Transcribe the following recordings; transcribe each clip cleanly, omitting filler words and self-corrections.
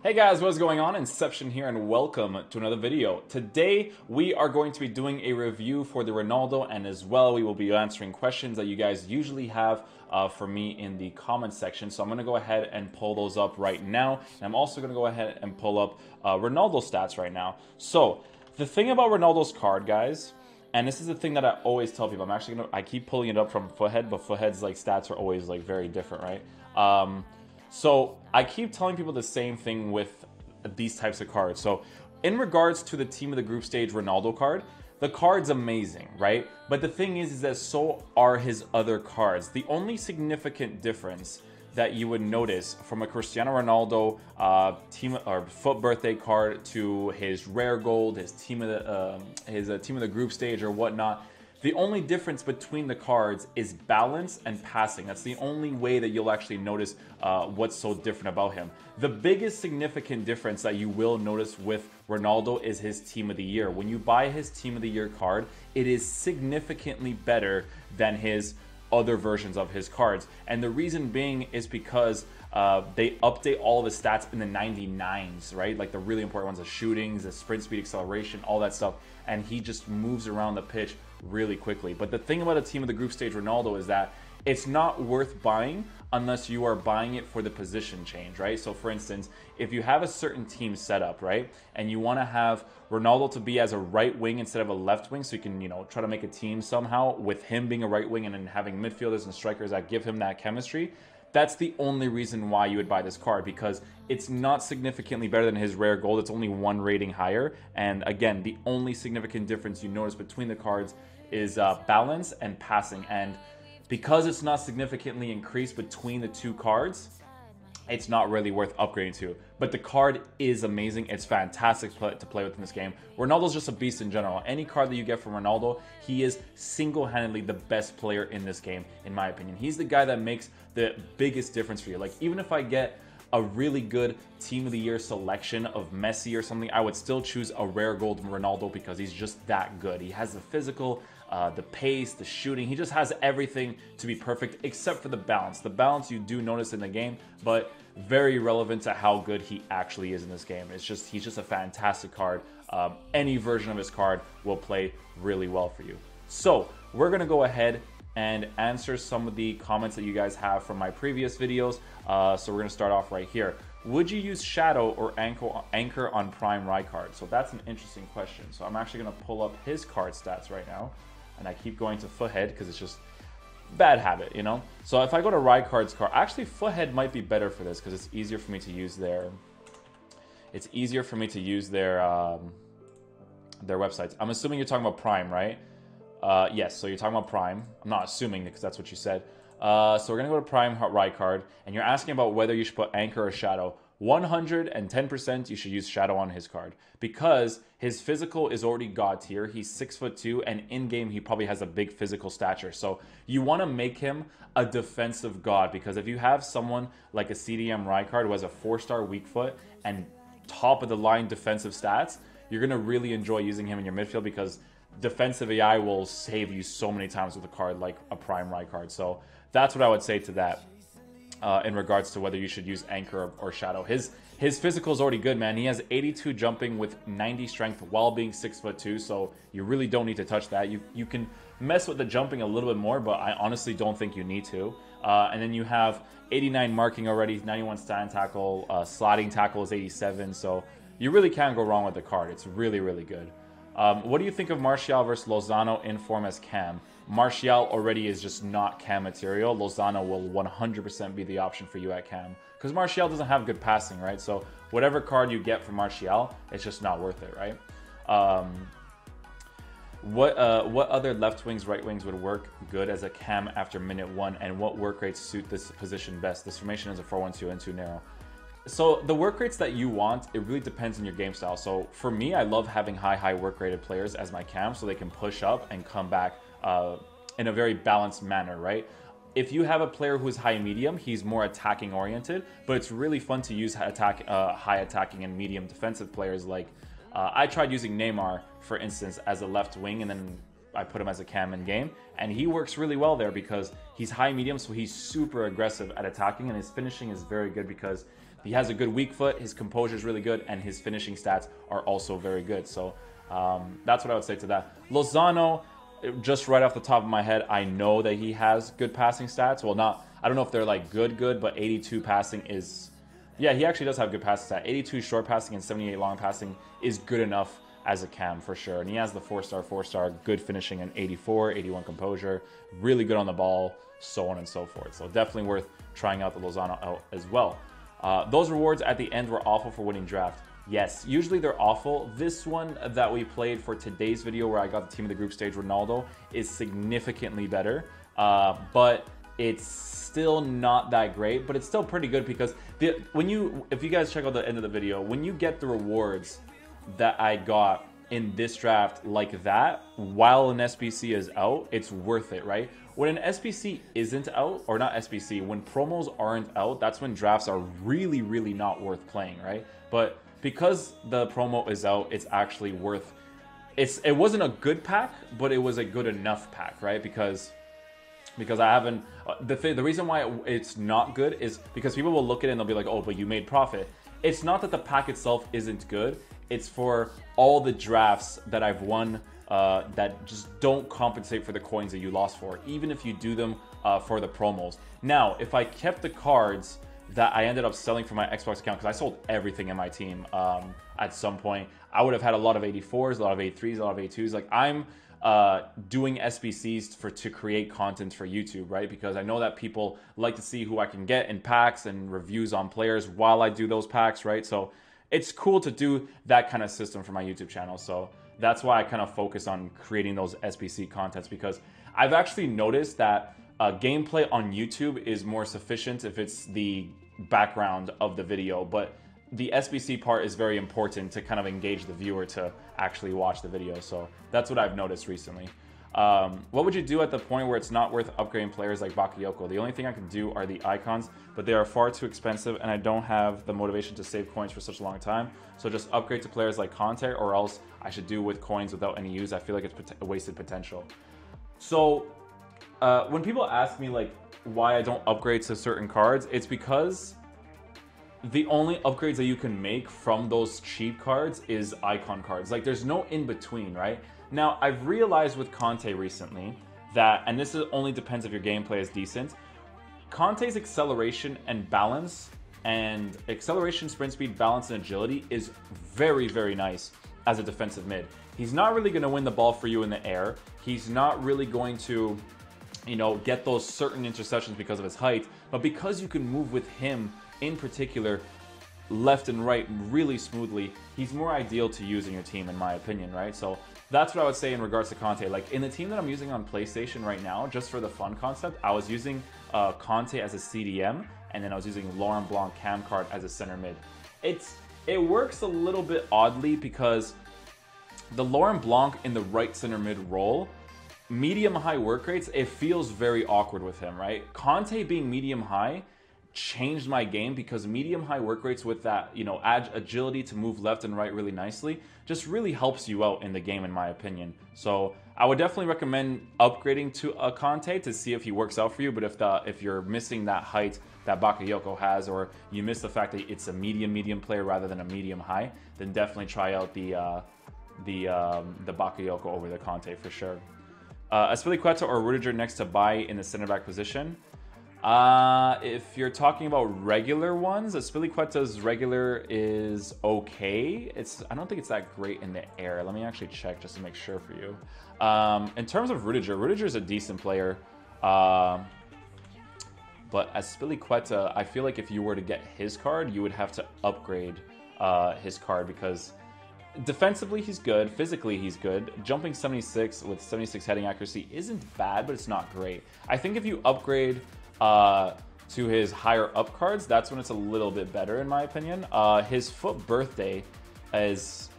Hey guys, what's going on? Inception here and welcome to another video. Today we are going to be doing a review for the Ronaldo, and as well we will be answering questions that you guys usually have for me in the comment section. So I'm going to go ahead and pull those up right now, and I'm also going to go ahead and pull up Ronaldo stats right now. So the thing about Ronaldo's card, guys, and this is the thing that I always tell people, I keep pulling it up from Foothead, but Foothead's like stats are always like very different, right? So I keep telling people the same thing with these types of cards. So in regards to the team of the group stage Ronaldo card, the card's amazing, right? But the thing is that so are his other cards. The only significant difference that you would notice from a Cristiano Ronaldo team or foot birthday card to his rare gold, his team of the group stage or whatnot. The only difference between the cards is balance and passing. That's the only way that you'll actually notice what's so different about him. The biggest significant difference that you will notice with Ronaldo is his Team of the Year. When you buy his Team of the Year card, it is significantly better than his other versions of his cards. And the reason being is because they update all the stats in the 99s, right? Like the really important ones, the shootings, the sprint speed, acceleration, all that stuff. And he just moves around the pitch really quickly. But the thing about a team of the group stage Ronaldo is that it's not worth buying unless you are buying it for the position change, right? So for instance, if you have a certain team set up, right, and you want to have Ronaldo to be as a right wing instead of a left wing, so you can, try to make a team somehow with him being a right wing and then having midfielders and strikers that give him that chemistry, that's the only reason why you would buy this card, because it's not significantly better than his rare gold. It's only one rating higher. And again, the only significant difference you notice between the cards is balance and passing. And because it's not significantly increased between the two cards, it's not really worth upgrading to. But the card is amazing. It's fantastic to play with in this game. Ronaldo's just a beast in general. Any card that you get from Ronaldo, he is single-handedly the best player in this game, in my opinion. He's the guy that makes the biggest difference for you. Like, even if I get a really good Team of the Year selection of Messi or something, I would still choose a rare gold Ronaldo because he's just that good. He has the physical, the pace, the shooting. He just has everything to be perfect except for the balance. The balance you do notice in the game, but very relevant to how good he actually is in this game. He's just a fantastic card. Any version of his card will play really well for you. So we're gonna go ahead and answer some of the comments that you guys have from my previous videos. So we're gonna start off right here. Would you use Shadow or Anchor on Prime Rijkaard? So that's an interesting question. So I'm actually gonna pull up his card stats right now. And I keep going to Foothead because it's just bad habit, So if I go to Rijkaard's card, actually Foothead might be better for this because it's easier for me to use their websites. I'm assuming you're talking about Prime, right? Yes, so you're talking about Prime. I'm not assuming because that's what you said. So we're gonna go to Prime Rijkaard, and you're asking about whether you should put Anchor or Shadow. 110% you should use Shadow on his card because his physical is already god tier. He's 6'2", and in game he probably has a big physical stature. So you want to make him a defensive god, because if you have someone like a CDM Rijkaard who has a 4-star weak foot and top of the line defensive stats, you're gonna really enjoy using him in your midfield because defensive AI will save you so many times with a card like a Prime Rijkaard. So that's what I would say to that. In regards to whether you should use Anchor or Shadow. His physical is already good, man. He has 82 jumping with 90 strength while being 6'2", so you really don't need to touch that. You can mess with the jumping a little bit more, but I honestly don't think you need to. And then you have 89 marking already, 91 stand tackle, sliding tackle is 87, so you really can't go wrong with the card. It's really, really good. What do you think of Martial versus Lozano in form as Cam? Martial already is just not Cam material. Lozano will 100% be the option for you at Cam because Martial doesn't have good passing, right? So whatever card you get from Martial, it's just not worth it, right? What other left wings, right wings would work good as a Cam after minute 1, and what work rates suit this position best? This formation is a 4-1-2 and too narrow. So the work rates that you want, it really depends on your game style. So for me, I love having high work rated players as my cam so they can push up and come back in a very balanced manner, right? If you have a player who is high medium, he's more attacking oriented, but it's really fun to use high attacking and medium defensive players. Like I tried using Neymar, for instance, as a left wing, and then I put him as a cam in game, and he works really well there because he's high medium, so he's super aggressive at attacking, and his finishing is very good because he has a good weak foot, his composure is really good, and his finishing stats are also very good. So that's what I would say to that. Lozano, just right off the top of my head, I know that he has good passing stats. Well, I don't know if they're like good, but 82 passing is, yeah, he actually does have good passing stats. 82 short passing and 78 long passing is good enough as a cam for sure. And he has the 4-star, good finishing and 84, 81 composure, really good on the ball, so on and so forth. So definitely worth trying out the Lozano out as well. Those rewards at the end were awful for winning draft. Yes, usually they're awful. This one that we played for today's video where I got the team of the group stage Ronaldo is significantly better, but it's still not that great, but it's still pretty good because if you guys check out the end of the video, when you get the rewards that I got in this draft like that, while an SBC is out, it's worth it, right? When an SBC isn't out, or not SBC, when promos aren't out, that's when drafts are really, really not worth playing, right? But because the promo is out, it's actually worth it. Wasn't a good pack, but it was a good enough pack, right? Because I haven't the reason why it's not good is because people will look at it and they'll be like, oh, but you made profit. It's not that the pack itself isn't good, it's for all the drafts that I've won that just don't compensate for the coins that you lost for, even if you do them for the promos. Now, if I kept the cards that I ended up selling for my Xbox account, because I sold everything in my team at some point, I would have had a lot of 84s, a lot of 83s, a lot of 82s. Like, I'm doing SBCs to create content for YouTube, right? Because I know that people like to see who I can get in packs and reviews on players while I do those packs, right? So it's cool to do that kind of system for my YouTube channel. So that's why I kind of focus on creating those SBC contents, because I've actually noticed that gameplay on YouTube is more sufficient if it's the background of the video, but the SBC part is very important to kind of engage the viewer to actually watch the video. So that's what I've noticed recently. What would you do at the point where it's not worth upgrading players like Bakayoko? The only thing I can do are the icons, but they are far too expensive and I don't have the motivation to save coins for such a long time. So just upgrade to players like Conte, or else I should do with coins without any use. I feel like it's a wasted potential. So when people ask me like why I don't upgrade to certain cards, it's because the only upgrades that you can make from those cheap cards is icon cards. Like, there's no in between, right? Now, I've realized with Conte recently that, and this only depends if your gameplay is decent, Conte's acceleration and balance, and acceleration, sprint speed, balance, and agility is very, very nice as a defensive mid. He's not really going to win the ball for you in the air. He's not really going to, you know, get those certain interceptions because of his height, but because you can move with him in particular left and right really smoothly, he's more ideal to use in your team, in my opinion, right? So that's what I would say in regards to Conte. Like, in the team that I'm using on PlayStation right now, just for the fun concept, I was using Conte as a CDM, and then I was using Laurent Blanc cam card as a center mid. It works a little bit oddly because the Laurent Blanc in the right center mid role, medium high work rates, it feels very awkward with him, right? Conte being medium high changed my game because medium high work rates with that, you know, agility to move left and right really nicely just really helps you out in the game, in my opinion. So I would definitely recommend upgrading to a Conte to see if he works out for you. But if you're missing that height that Bakayoko has, or you miss the fact that it's a medium player rather than a medium high, then definitely try out the Bakayoko over the Conte for sure. Aspilicueta or Rudiger next to Bai in the center back position. If you're talking about regular ones, Aspilicueta's regular is okay. I don't think it's that great in the air. Let me actually check just to make sure for you. In terms of Rudiger is a decent player. But Aspilicueta, I feel like if you were to get his card, you would have to upgrade his card because defensively he's good, physically he's good. Jumping 76 with 76 heading accuracy isn't bad, but it's not great. I think if you upgrade to his higher up cards, that's when it's a little bit better in my opinion. His foot birthday is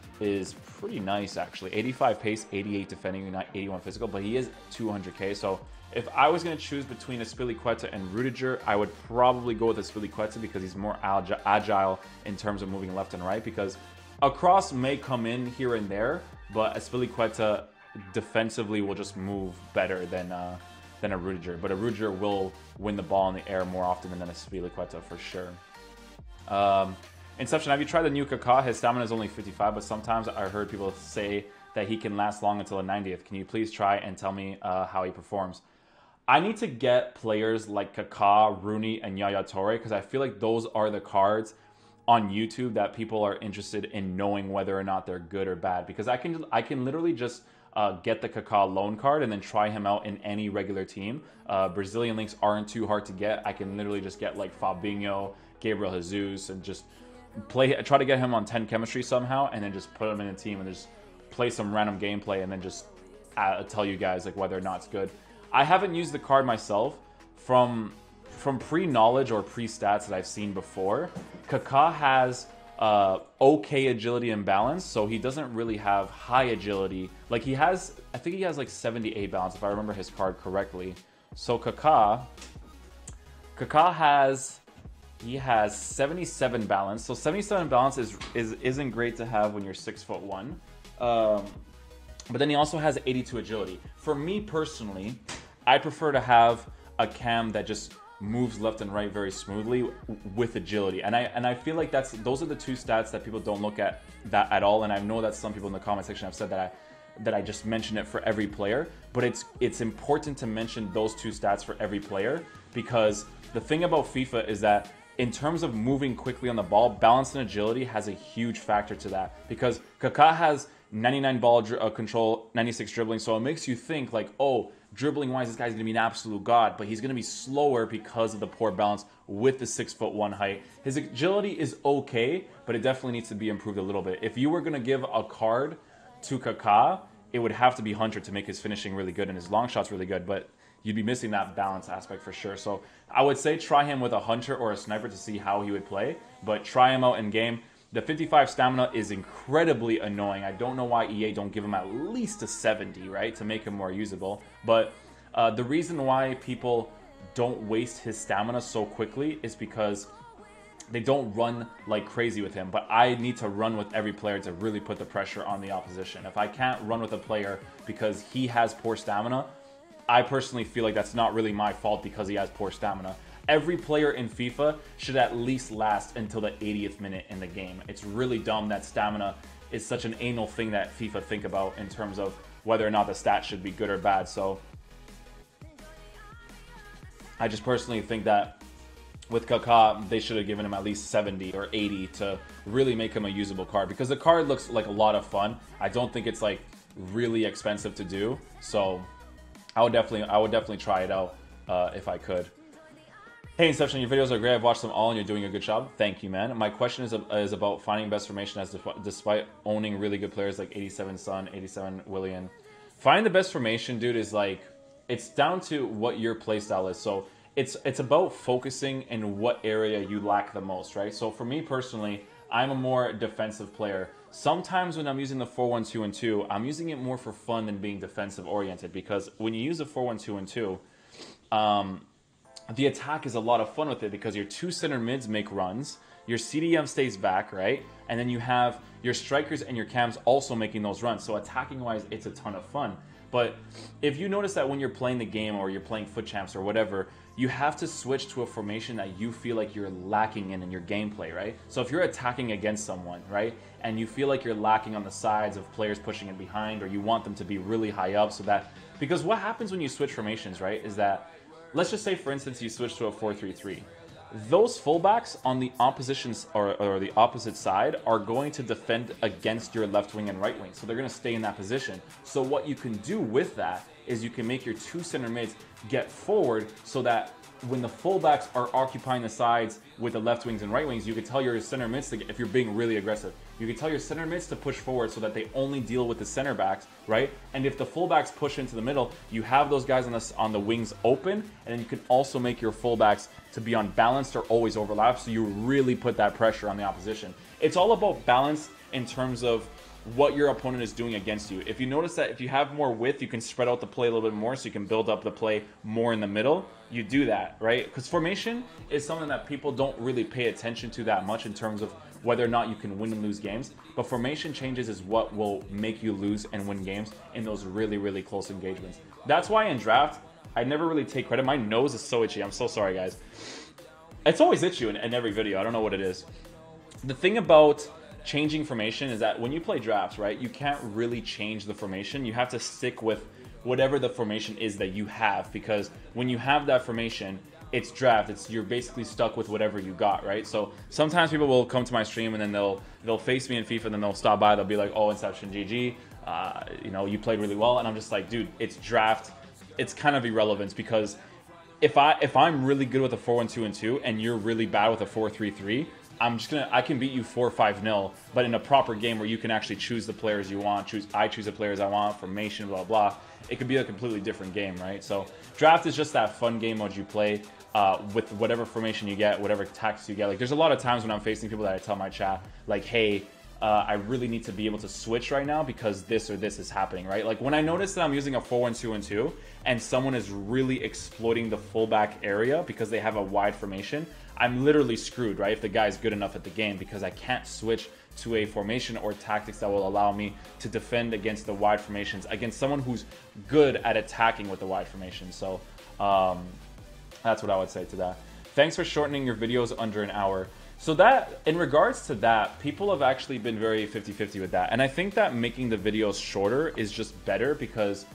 pretty nice actually. 85 pace, 88 defending, 81 physical, but he is 200k. So if I was going to choose between Aspilicueta and Rudiger, I would probably go with Aspilicueta because he's more agile in terms of moving left and right, because a cross may come in here and there, but Aspilicueta defensively will just move better than a Rudiger. But a Rudiger will win the ball in the air more often than a Aspilicueta for sure. Inception, have you tried the new Kaká? His stamina is only 55, but sometimes I heard people say that he can last long until the 90th. Can you please try and tell me how he performs? I need to get players like Kaká, Rooney, and Yaya Toure because I feel like those are the cards on YouTube that people are interested in knowing whether or not they're good or bad. Because I can literally just get the Kaká loan card and then try him out in any regular team. Brazilian links aren't too hard to get. I can literally just get like Fabinho, Gabriel Jesus, and just try to get him on 10 chemistry somehow, and then just put him in a team and just play some random gameplay and then just tell you guys like whether or not it's good. I haven't used the card myself. From pre-knowledge or pre-stats that I've seen before, Kaká has okay agility and balance, so he doesn't really have high agility. Like he has, I think he has like 78 balance if I remember his card correctly. So Kaká has 77 balance. So 77 balance isn't great to have when you're 6'1". But then he also has 82 agility. For me personally, I prefer to have a cam that just moves left and right very smoothly with agility. And I feel like those are the two stats that people don't look at that at all. And I know that some people in the comment section have said that I just mention it for every player, but it's important to mention those two stats for every player, because the thing about FIFA is that in terms of moving quickly on the ball, balance and agility has a huge factor to that, because Kaká has 99 ball control, 96 dribbling, so it makes you think like, oh, dribbling wise this guy's gonna be an absolute god, but he's gonna be slower because of the poor balance with the 6'1" height. His agility is okay, but it definitely needs to be improved a little bit. If you were gonna give a card to Kaká, it would have to be Hunter to make his finishing really good and his long shots really good, but you'd be missing that balance aspect for sure. So I would say try him with a Hunter or a Sniper to see how he would play, but try him out in game. The 55 stamina is incredibly annoying. I don't know why EA don't give him at least a 70, right, to make him more usable. But the reason why people don't waste his stamina so quickly is because they don't run like crazy with him. But I need to run with every player to really put the pressure on the opposition. If I can't run with a player because he has poor stamina, I personally feel like that's not really my fault because he has poor stamina. Every player in FIFA should at least last until the 80th minute in the game. It's really dumb that stamina is such an anal thing that FIFA think about in terms of whether or not the stats should be good or bad. So I just personally think that with Kaká, they should have given him at least 70 or 80 to really make him a usable card, because the card looks like a lot of fun. I don't think it's like really expensive to do. So I would definitely try it out if I could. Hey Inception, your videos are great. I've watched them all and you're doing a good job. Thank you, man. My question is about finding best formation as despite owning really good players like 87 Son, 87 Willian. Finding the best formation, dude, is like, it's down to what your playstyle is. So it's about focusing in what area you lack the most, right? So for me personally, I'm a more defensive player. Sometimes when I'm using the 4-1-2-2, I'm using it more for fun than being defensive oriented, because when you use a 4-1-2-2, the attack is a lot of fun with it because your two center mids make runs, your CDM stays back, right? And then you have your strikers and your cams also making those runs. So attacking wise, it's a ton of fun. But if you notice that when you're playing the game or you're playing foot champs or whatever, you have to switch to a formation that you feel like you're lacking in your gameplay, right? So if you're attacking against someone, right, and you feel like you're lacking on the sides of players pushing in behind, or you want them to be really high up, so that, because what happens when you switch formations, right, is that, let's just say, for instance, you switch to a 4-3-3. Those fullbacks on the opposition's or the opposite side are going to defend against your left wing and right wing. So they're going to stay in that position. So what you can do with that is you can make your two center mids get forward so that when the fullbacks are occupying the sides with the left wings and right wings, you can tell your center mids to, if you're being really aggressive, you can tell your center mids to push forward so that they only deal with the center backs, right? And if the fullbacks push into the middle, you have those guys on the wings open, and then you can also make your fullbacks to be unbalanced or always overlap, so you really put that pressure on the opposition. It's all about balance in terms of what your opponent is doing against you. If you notice that if you have more width, you can spread out the play a little bit more, so you can build up the play more in the middle. You do that, right? Because formation is something that people don't really pay attention to that much in terms of whether or not you can win and lose games. But formation changes is what will make you lose and win games in those really, really close engagements. That's why in draft, I never really take credit. My nose is so itchy. I'm so sorry, guys. It's always hit you in every video. I don't know what it is. The thing about changing formation is that when you play drafts, right, you can't really change the formation. You have to stick with whatever the formation is that you have, because when you have that formation, it's draft. You're basically stuck with whatever you got, right? So sometimes people will come to my stream and then they'll face me in FIFA and then they'll stop by. They'll be like, "Oh, Inception, GG. You know, you played really well." And I'm just like, dude, it's draft. It's kind of irrelevant, because if I'm really good with a 4-1-2-2 and you're really bad with a 4-3-3, I can beat you 4-5-0, but in a proper game where you can actually choose the players you want, I choose the players I want, formation, blah, blah, it could be a completely different game, right? So draft is just that fun game mode you play with whatever formation you get, whatever tactics you get. Like, there's a lot of times when I'm facing people that I tell my chat, like, hey, I really need to be able to switch right now because this or this is happening, right? Like, when I notice that I'm using a 4-1-2-2 and someone is really exploiting the fullback area because they have a wide formation, I'm literally screwed, right? If the guy's good enough at the game, because I can't switch to a formation or tactics that will allow me to defend against the wide formations, against someone who's good at attacking with the wide formation. So that's what I would say to that. Thanks for shortening your videos under an hour. So that, in regards to that, people have actually been very 50-50 with that. And I think that making the videos shorter is just better, because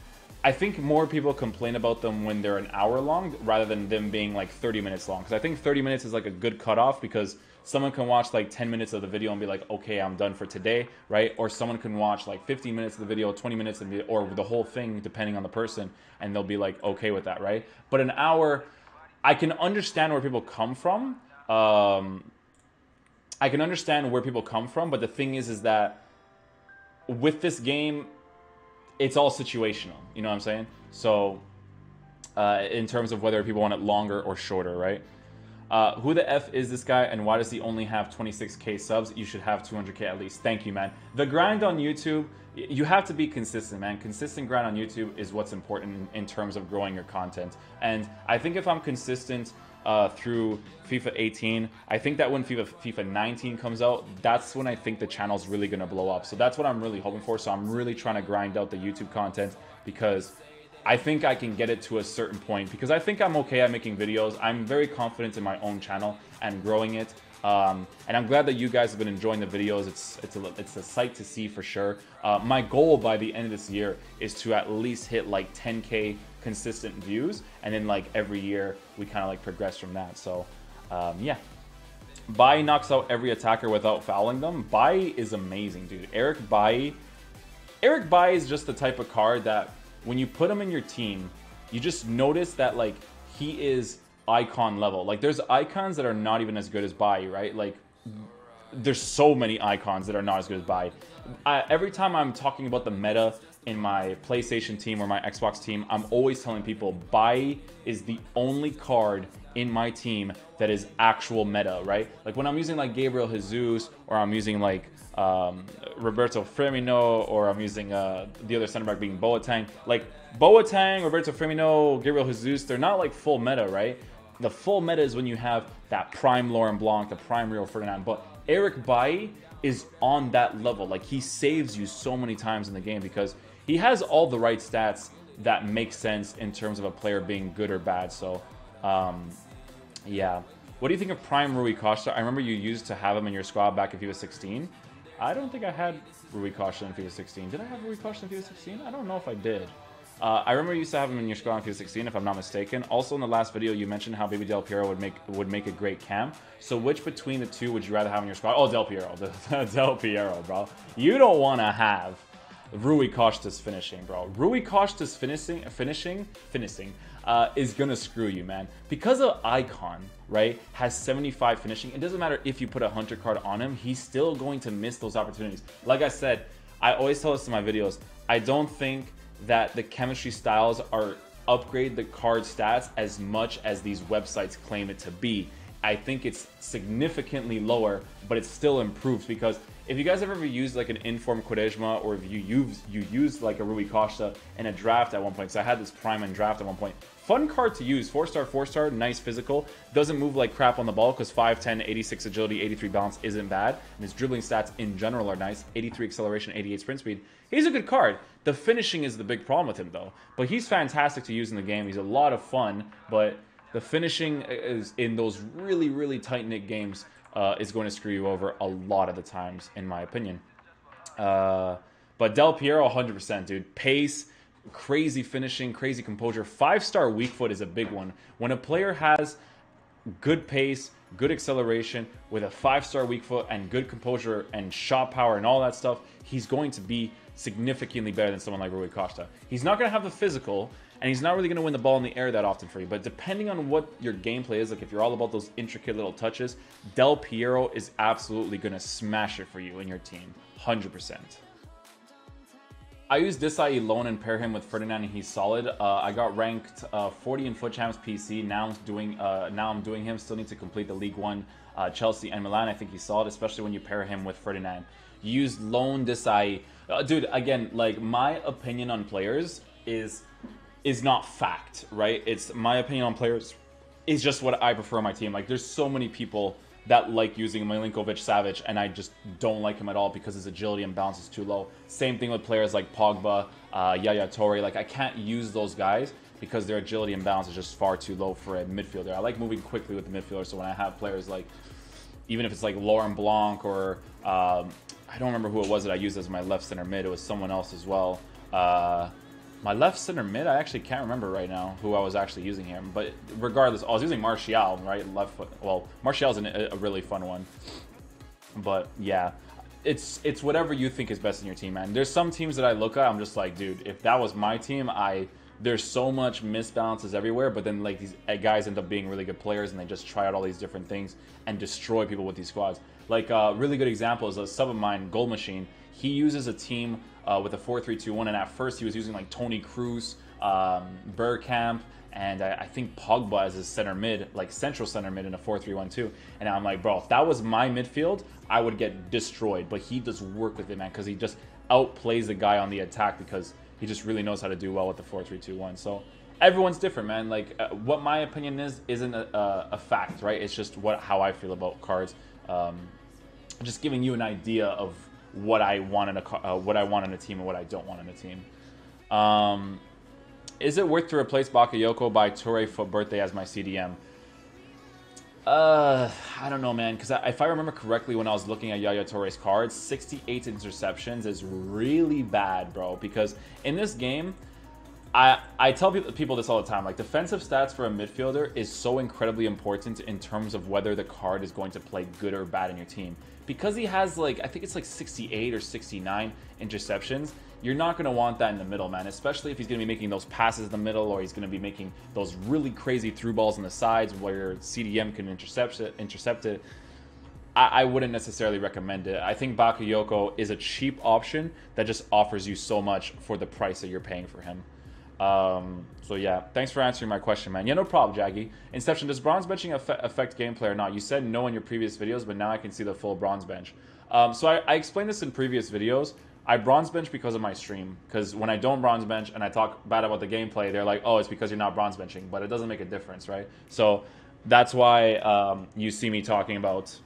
I think more people complain about them when they're an hour long rather than them being like 30 minutes long. Because I think 30 minutes is like a good cutoff, because someone can watch like 10 minutes of the video and be like, okay, I'm done for today, right? Or someone can watch like 15 minutes of the video, 20 minutes, or the whole thing, depending on the person, and they'll be like, okay with that, right? But an hour, I can understand where people come from. I can understand where people come from, but the thing is that with this game, it's all situational. You know what I'm saying? So, in terms of whether people want it longer or shorter, right? Who the F is this guy, and why does he only have 26K subs? You should have 200K at least. Thank you, man. The grind on YouTube, you have to be consistent, man. Consistent grind on YouTube is what's important in terms of growing your content. And I think if I'm consistent through FIFA 18, I think that when FIFA 19 comes out, that's when I think the channel's really going to blow up. So that's what I'm really hoping for. So I'm really trying to grind out the YouTube content, because I think I can get it to a certain point, because I think I'm okay at making videos. I'm very confident in my own channel and growing it. And I'm glad that you guys have been enjoying the videos. It's a sight to see for sure. My goal by the end of this year is to at least hit like 10K consistent views, and then like every year we kind of like progress from that. So yeah, Bai knocks out every attacker without fouling them. Bai is amazing, dude. Eric Bai is just the type of card that when you put him in your team, you just notice that like he is icon level. Like, there's icons that are not even as good as Bai, right? Like, there's so many icons that are not as good as Bai. Every time I'm talking about the meta in my PlayStation team or my Xbox team, I'm always telling people Bai is the only card in my team that is actual meta, right? Like, when I'm using like Gabriel Jesus, or I'm using like Roberto Firmino, or I'm using the other center back being Boateng. Like, Boateng, Roberto Firmino, Gabriel Jesus, they're not like full meta, right? The full meta is when you have that prime Laurent Blanc, the prime Rio Ferdinand. But Eric Bai is on that level. Like, he saves you so many times in the game because he has all the right stats that make sense in terms of a player being good or bad. So, yeah. What do you think of Prime Rui Costa? I remember you used to have him in your squad back in FIFA 16. I don't think I had Rui Costa in FIFA 16. Did I have Rui Costa in FIFA 16? I don't know if I did. I remember you used to have him in your squad in FIFA 16, if I'm not mistaken. Also, in the last video, you mentioned how Baby Del Piero would make a great cam. So, which between the two would you rather have in your squad? Oh, Del Piero. Del Piero, bro. You don't want to have Rui Costa's finishing, bro. Rui Costa's finishing is gonna screw you, man. Because of Icon, right, has 75 finishing, it doesn't matter if you put a Hunter card on him, he's still going to miss those opportunities. Like I said, I always tell this in my videos, I don't think that the chemistry styles are upgrade the card stats as much as these websites claim it to be. I think it's significantly lower, but it still improves, because if you guys ever used like an Inform Quaresma, or if you used like a Rui Costa in a draft at one point, so I had this Prime in draft at one point. Fun card to use, 4-star, nice physical, doesn't move like crap on the ball because 5'10", 86 agility, 83 balance isn't bad, and his dribbling stats in general are nice, 83 acceleration, 88 sprint speed. He's a good card. The finishing is the big problem with him though, but he's fantastic to use in the game. He's a lot of fun, but The finishing is in those really, really tight-knit games is going to screw you over a lot of the times, in my opinion. But Del Piero, 100%, dude. Pace, crazy finishing, crazy composure. 5-star weak foot is a big one. When a player has good pace, good acceleration, with a 5-star weak foot and good composure and shot power and all that stuff, he's going to be significantly better than someone like Rui Costa. He's not going to have the physical, and he's not really going to win the ball in the air that often for you. But depending on what your gameplay is, like if you're all about those intricate little touches, Del Piero is absolutely going to smash it for you in your team, 100%. I use Desai alone and pair him with Ferdinand, and he's solid. I got ranked 40 in Foot Champs PC. Now I'm doing him. Still need to complete the League One, Chelsea and Milan. I think he's solid, especially when you pair him with Ferdinand. Use lone Desai. Dude, again, like my opinion on players is not fact, right? It's my opinion on players is just what I prefer on my team. Like there's so many people that like using Milinkovic-Savic, and I just don't like him at all because his agility and balance is too low. Same thing with players like Pogba, Yaya Toure. Like I can't use those guys because their agility and balance is just far too low for a midfielder. I like moving quickly with the midfielder, so when I have players like, even if it's like Laurent Blanc or I don't remember who it was that I used as my left center mid. It was someone else as well. My left center mid, I actually can't remember right now who I was actually using here. But regardless, I was using Martial, right? Left foot. Well, Martial's a really fun one. But yeah, it's whatever you think is best in your team, man. There's some teams that I look at, I'm just like, dude, if that was my team, there's so much misbalances everywhere. But then like these guys end up being really good players, and they just try out all these different things and destroy people with these squads. Like a really good example is a sub of mine, Goal Machine. He uses a team with a 4-3-2-1, and at first he was using like Toni Kroos, Bergkamp, and I think Pogba as his center mid, like central center mid in a 4-3-1-2. And I'm like, bro, if that was my midfield, I would get destroyed. But he does work with it, man, because he just outplays the guy on the attack because he just really knows how to do well with the 4-3-2-1. So everyone's different, man. Like what my opinion is isn't a fact, right? It's just how I feel about cards. Just giving you an idea of what I want in a team and what I don't want in a team. Is it worth to replace Bakayoko by Toure Foot Birthday as my CDM? I don't know, man, because if I remember correctly, when I was looking at Yaya Toure's cards, 68 interceptions is really bad, bro, because in this game, I tell people this all the time, like defensive stats for a midfielder is so incredibly important in terms of whether the card is going to play good or bad in your team. Because he has like, I think it's like 68 or 69 interceptions, you're not going to want that in the middle, man, especially if he's going to be making those passes in the middle, or he's going to be making those really crazy through balls on the sides where CDM can intercept it. I wouldn't necessarily recommend it. I think Bakayoko is a cheap option that just offers you so much for the price that you're paying for him. So yeah, thanks for answering my question, man. Yeah, no problem, Jaggy. Inception, does bronze benching affect gameplay or not? You said no in your previous videos, but now I can see the full bronze bench. So I explained this in previous videos. I bronze bench because of my stream, because when I don't bronze bench and I talk bad about the gameplay, they're like, oh, it's because you're not bronze benching, but it doesn't make a difference, right? So that's why you see me talking about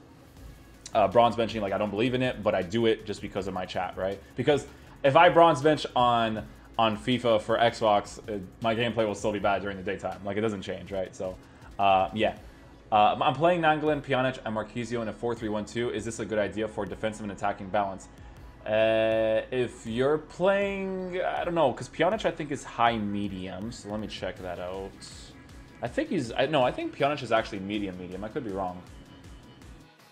bronze benching, like I don't believe in it, but I do it just because of my chat, right? Because if I bronze bench on FIFA for Xbox, my gameplay will still be bad during the daytime. Like, it doesn't change, right? So, yeah. I'm playing Nainggolan, Pjanic, and Marquisio in a 4-3-1-2. Is this a good idea for defensive and attacking balance? If you're playing, I don't know, because Pjanic I think is high-medium, so let me check that out. I think I think Pjanic is actually medium-medium. I could be wrong.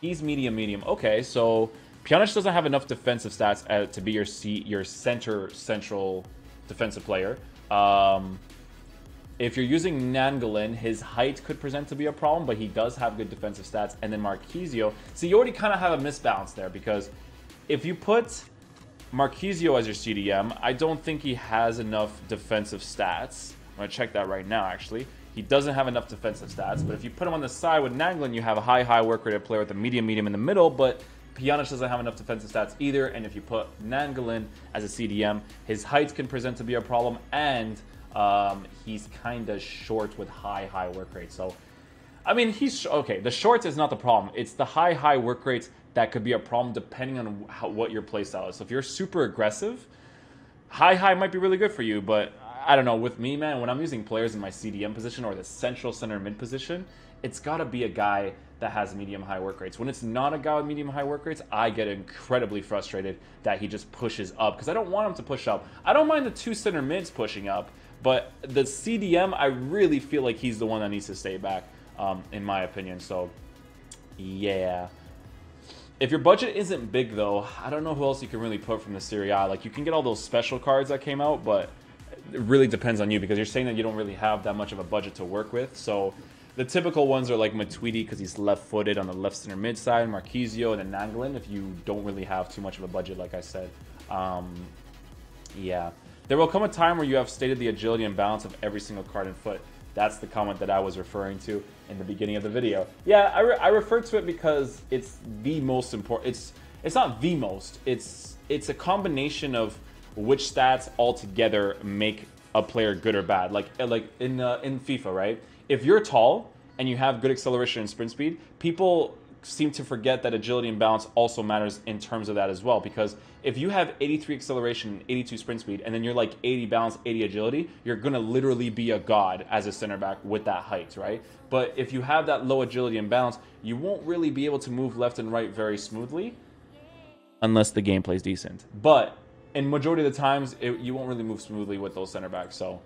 He's medium-medium. Okay, so Pjanic doesn't have enough defensive stats to be your central defensive player. If you're using Nainggolan, his height could present to be a problem, but he does have good defensive stats. And then Marquisio, so you already kind of have a misbalance there, because if you put Marquisio as your CDM, I don't think he has enough defensive stats. I'm going to check that right now, actually. He doesn't have enough defensive stats, but if you put him on the side with Nainggolan, you have a high work rate player with a medium in the middle, but Pjanic doesn't have enough defensive stats either, and if you put Nainggolan as a CDM, his height can present to be a problem, and he's kind of short with high work rate. So, I mean, he's okay. The short is not the problem. It's the high work rates that could be a problem depending on what your playstyle is. So if you're super aggressive, high might be really good for you, but I don't know, with me, man, when I'm using players in my CDM position or the central center mid position, it's got to be a guy that has medium-high work rates. When it's not a guy with medium-high work rates, I get incredibly frustrated that he just pushes up, because I don't want him to push up. I don't mind the 2 center mids pushing up, but the CDM, I really feel like he's the one that needs to stay back, in my opinion. So, yeah. If your budget isn't big, though, I don't know who else you can really put from the Serie A. Like, you can get all those special cards that came out, but it really depends on you, because you're saying that you don't really have that much of a budget to work with. So the typical ones are like Matuidi, because he's left-footed on the left center mid side, Marquisio, and then Nangolan, if you don't really have too much of a budget, like I said. Yeah. There will come a time where you have stated the agility and balance of every single card and foot. That's the comment that I was referring to in the beginning of the video. Yeah, I refer to it because it's the most important. It's not the most. It's a combination of which stats altogether make a player good or bad. Like in FIFA, right? If you're tall and you have good acceleration and sprint speed, people seem to forget that agility and balance also matters in terms of that as well. Because if you have 83 acceleration and 82 sprint speed, and then you're like 80 balance, 80 agility, you're going to literally be a god as a center back with that height, right? But if you have that low agility and balance, you won't really be able to move left and right very smoothly unless the gameplay is decent. But in majority of the times, you won't really move smoothly with those center backs. So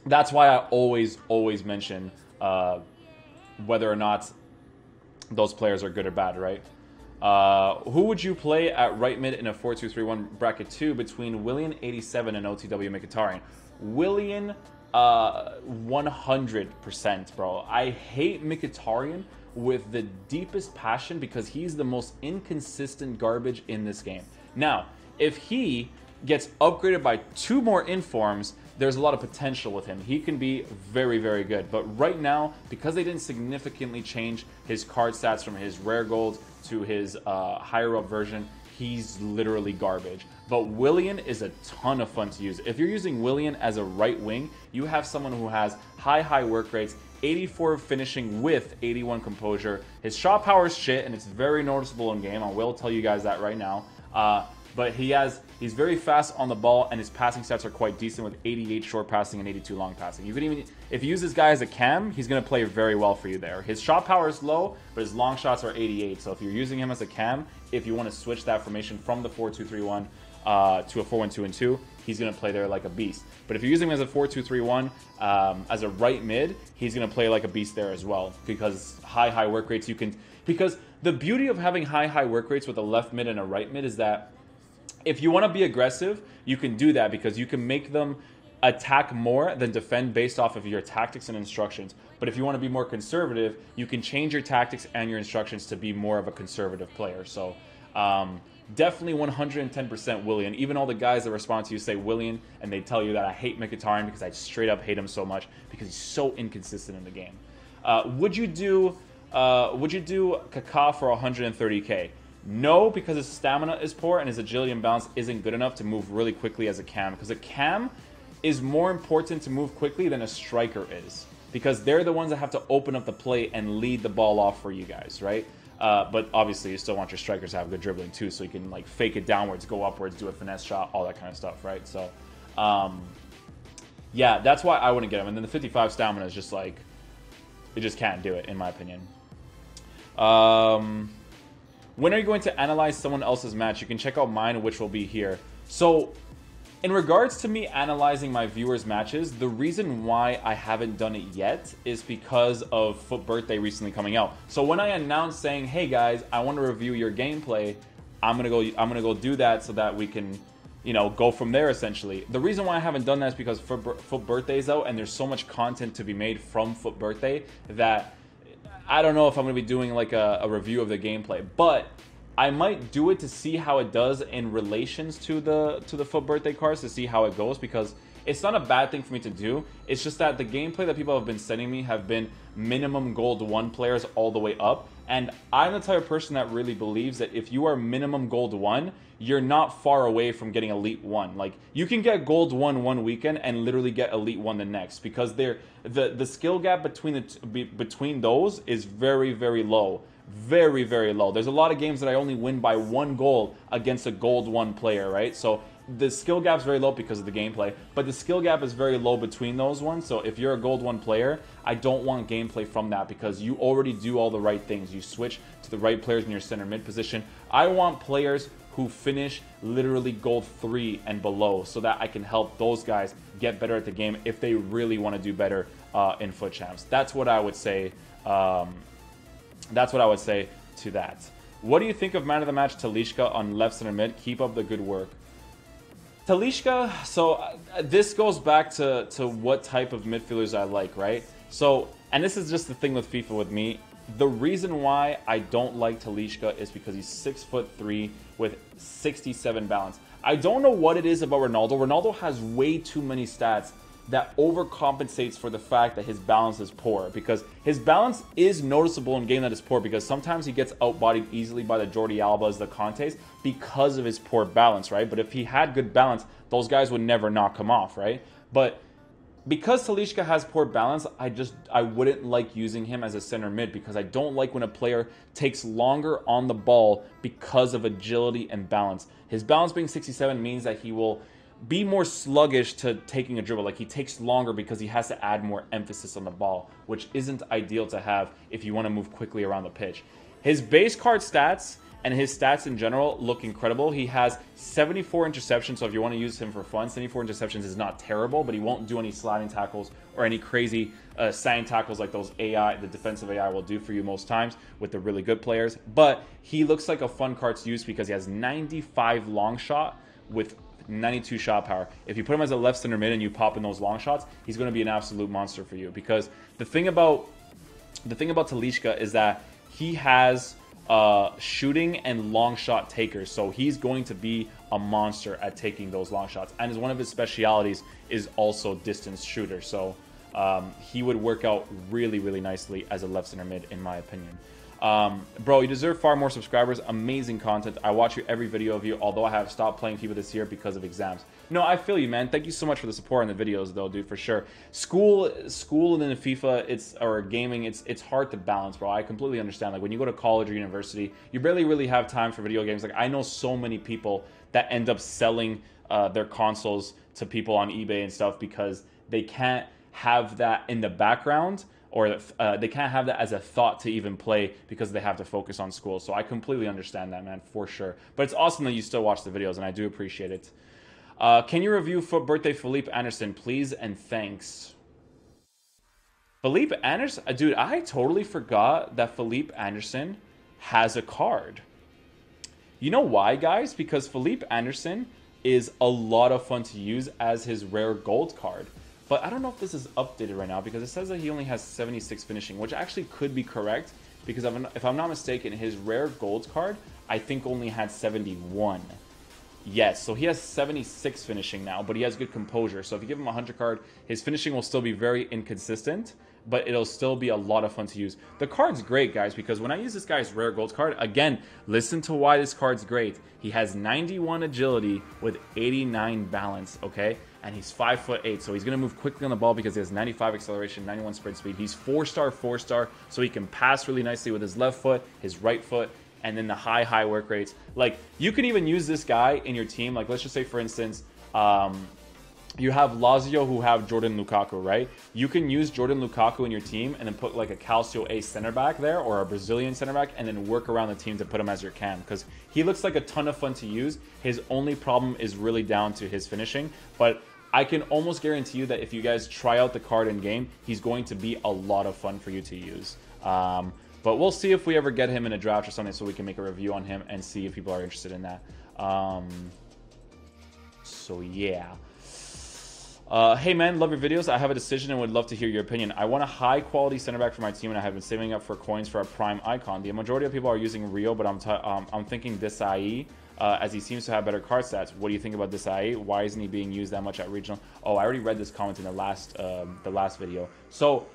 that's why I always mention whether or not those players are good or bad, right? Who would you play at right mid in a 4-2-3-1 bracket 2 between Willian 87 and OTW Mkhitaryan? Willian 100%, bro. I hate Mkhitaryan with the deepest passion because he's the most inconsistent garbage in this game. Now, if he gets upgraded by 2 more informs, there's a lot of potential with him. He can be very, very good. But right now, because they didn't significantly change his card stats from his rare gold to his higher up version, he's literally garbage. But Willian is a ton of fun to use. If you're using Willian as a right wing, you have someone who has high work rates, 84 finishing with 81 composure. His shot power is shit, and it's very noticeable in game. I will tell you guys that right now. But he's very fast on the ball, and his passing stats are quite decent with 88 short passing and 82 long passing. You can even, if you use this guy as a cam, he's going to play very well for you there. His shot power is low, but his long shots are 88. So if you're using him as a cam, if you want to switch that formation from the 4-2-3-1 to a 4-1-2-2, he's going to play there like a beast. But if you're using him as a 4-2-3-1 as a right mid, he's going to play like a beast there as well, because high work rates you can. Because the beauty of having high work rates with a left mid and a right mid is that if you want to be aggressive, you can do that because you can make them attack more than defend based off of your tactics and instructions. But if you want to be more conservative, you can change your tactics and your instructions to be more of a conservative player. So definitely 110% Willian. Even all the guys that respond to you say Willian, and they tell you that I hate Mkhitaryan because I straight up hate him so much because he's so inconsistent in the game. Would you do Kaká for 130k? No, because his stamina is poor and his agility and balance isn't good enough to move really quickly as a cam. Because a cam is more important to move quickly than a striker is. Because they're the ones that have to open up the play and lead the ball off for you guys, right? But obviously you still want your strikers to have good dribbling too, so you can like fake it downwards, go upwards, do a finesse shot, all that kind of stuff, right? So, yeah, that's why I wouldn't get him. And then the 55 stamina is just like, it just can't do it, in my opinion. When are you going to analyze someone else's match? You can check out mine, which will be here. So, in regards to me analyzing my viewers' matches, the reason why I haven't done it yet is because of Foot Birthday recently coming out. So when I announced saying, "Hey guys, I want to review your gameplay," I'm gonna go do that so that we can, you know, go from there essentially. The reason why I haven't done that is because Foot Birthday's out and there's so much content to be made from Foot Birthday that I don't know if I'm going to be doing like a review of the gameplay, but I might do it to see how it does in relations to the Foot Birthday cards, to see how it goes, because it's not a bad thing for me to do. It's just that the gameplay that people have been sending me have been minimum gold 1 players all the way up, and I'm the type of person that really believes that if you are minimum gold 1, you're not far away from getting elite 1. Like, you can get gold 1 one weekend and literally get elite 1 the next, because the skill gap between those is very, very low. Very, very low. There's a lot of games that I only win by 1 goal against a gold 1 player, right? So the skill gap is very low because of the gameplay, but the skill gap is very low between those ones. So if you're a gold 1 player, I don't want gameplay from that because you already do all the right things. You switch to the right players in your center mid position. I want players who finish literally gold 3 and below so that I can help those guys get better at the game if they really want to do better in FUT Champs. That's what I would say. That's what I would say to that. What do you think of man of the match Talishka on left center mid? Keep up the good work. Talishka, so this goes back to what type of midfielders I like, right? So, and this is just the thing with FIFA with me. The reason why I don't like Talishka is because he's 6'3" with 67 balance. I don't know what it is about Ronaldo. Ronaldo has way too many stats that overcompensates for the fact that his balance is poor, because his balance is noticeable in game that is poor, because sometimes he gets outbodied easily by the Jordi Albas, the Contes, because of his poor balance, right? But if he had good balance, those guys would never knock him off, right? But because Talishka has poor balance, I wouldn't like using him as a center mid, because I don't like when a player takes longer on the ball because of agility and balance. His balance being 67 means that he will be more sluggish to taking a dribble. Like, he takes longer because he has to add more emphasis on the ball, which isn't ideal to have if you want to move quickly around the pitch. His base card stats and his stats in general look incredible. He has 74 interceptions, so if you want to use him for fun, 74 interceptions is not terrible, but he won't do any sliding tackles or any crazy sign tackles like those AI, the defensive AI will do for you most times with the really good players. But he looks like a fun card to use because he has 95 long shot with 92 shot power. If you put him as a left center mid and you pop in those long shots, he's going to be an absolute monster for you. Because the thing about Talishka is that he has shooting and long shot takers, so he's going to be a monster at taking those long shots. And one of his specialities is also distance shooter, so he would work out really, really nicely as a left center mid, in my opinion. Bro, you deserve far more subscribers. Amazing content. I watch your every video of you, although I have stopped playing FIFA this year because of exams. No, I feel you, man. Thank you so much for the support on the videos, though, dude, for sure. School and then FIFA, or gaming, it's hard to balance, bro. I completely understand. Like, when you go to college or university, you barely really have time for video games. Like, I know so many people that end up selling their consoles to people on eBay and stuff because they can't have that in the background, or they can't have that as a thought to even play because they have to focus on school. So I completely understand that, man, for sure. But it's awesome that you still watch the videos, and I do appreciate it. Can you review FUT birthday Philippe Anderson, please, and thanks. Philippe Anderson? Dude, I totally forgot that Philippe Anderson has a card. You know why, guys? Because Philippe Anderson is a lot of fun to use as his rare gold card. But I don't know if this is updated right now, because it says that he only has 76 finishing, which actually could be correct, because if I'm not mistaken, his rare gold card, I think, only had 71. Yes, so he has 76 finishing now, but he has good composure. So if you give him a 100 card, his finishing will still be very inconsistent, but it'll still be a lot of fun to use. The card's great, guys, because when I use this guy's rare gold card, again, listen to why this card's great. He has 91 agility with 89 balance, okay? And he's 5'8", so he's going to move quickly on the ball because he has 95 acceleration, 91 sprint speed. He's 4-star, so he can pass really nicely with his left foot, his right foot, and then the high work rates. Like, you can even use this guy in your team. Like, let's just say, for instance, you have Lazio who have Jordan Lukaku, right? You can use Jordan Lukaku in your team and then put like a Calcio A center back there, or a Brazilian center back, and then work around the team to put him as your cam, because he looks like a ton of fun to use. His only problem is really down to his finishing, but I can almost guarantee you that if you guys try out the card in game, he's going to be a lot of fun for you to use. But we'll see if we ever get him in a draft or something, so we can make a review on him and see if people are interested in that. So yeah. Hey man, love your videos. I have a decision and would love to hear your opinion. I want a high quality center back for my team, and I have been saving up for coins for a prime icon. The majority of people are using Rio, but I'm thinking Desai, as he seems to have better card stats. What do you think about Desai? Why isn't he being used that much at regional? Oh, I already read this comment in the last video. So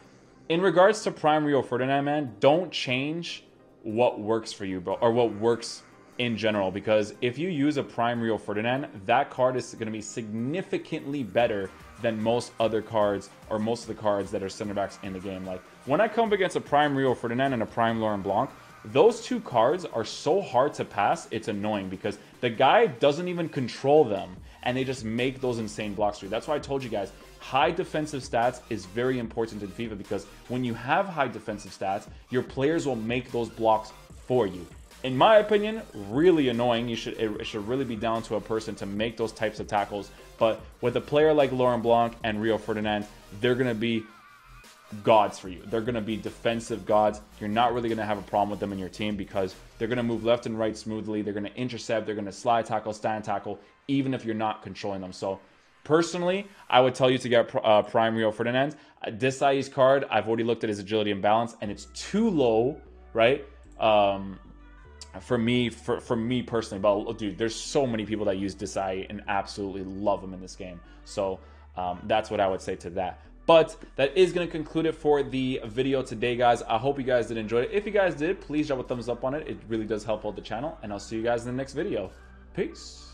in regards to prime Rio Ferdinand, man, don't change what works for you, bro, or what works in general, because if you use a prime Rio Ferdinand, that card is going to be significantly better than most other cards, or most of the cards that are center backs in the game. Like, when I come up against a prime Rio Ferdinand and a prime Laurent Blanc, those two cards are so hard to pass, it's annoying because the guy doesn't even control them and they just make those insane blocks for you. That's why I told you guys, high defensive stats is very important in FIFA because when you have high defensive stats, your players will make those blocks for you. In my opinion, really annoying. It should really be down to a person to make those types of tackles. But with a player like Laurent Blanc and Rio Ferdinand, they're going to be gods for you. They're going to be defensive gods. You're not really going to have a problem with them in your team because they're going to move left and right smoothly. They're going to intercept. They're going to slide tackle, stand tackle, even if you're not controlling them. So personally, I would tell you to get Prime Rio Ferdinand. Desai's card, I've already looked at his agility and balance, and it's too low, right? For me personally. But dude, there's so many people that use Desai and absolutely love him in this game. So that's what I would say to that. But that is going to conclude it for the video today, guys. I hope you guys did enjoy it. If you guys did, please drop a thumbs up on it. It really does help out the channel. And I'll see you guys in the next video. Peace.